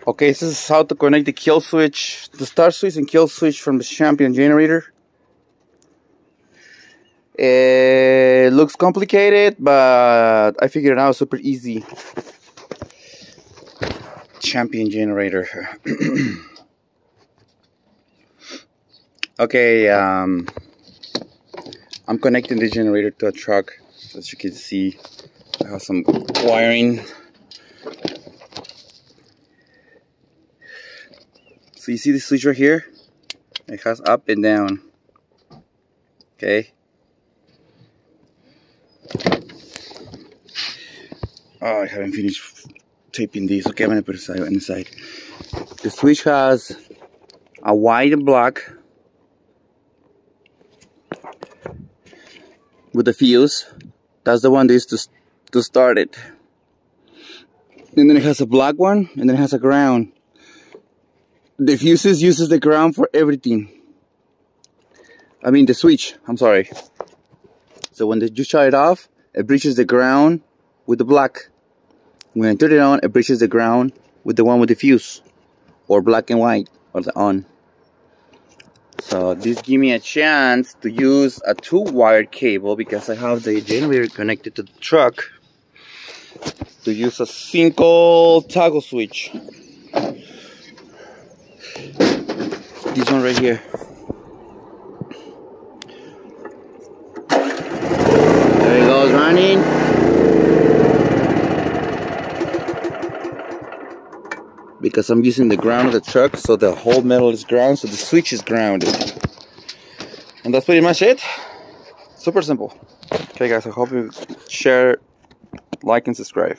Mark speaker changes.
Speaker 1: Okay, this is how to connect the kill switch, the start switch and kill switch from the Champion generator. It looks complicated, but I figured it out super easy. Champion generator. Okay, I'm connecting the generator to a truck, as you can see. I have some wiring. So you see the switch right here? It has up and down. Okay. Oh, I haven't finished taping these. Okay, I'm gonna put it on the side. The switch has a white and black with the fuse. That's the one they used to start it. And then it has a black one, and then it has a ground. The fuses uses the ground for everything. I mean the switch, I'm sorry. So when you shut it off, it bridges the ground with the black. When I turn it on, it bridges the ground with the one with the fuse, or black and white, or the on. So this gives me a chance to use a 2-wired cable, because I have the generator connected to the truck, to use a single toggle switch. This one right here. There it goes, running. Because I'm using the ground of the truck, so the whole metal is ground, so the switch is grounded. And that's pretty much it. Super simple. Okay guys, I hope you share, like and subscribe.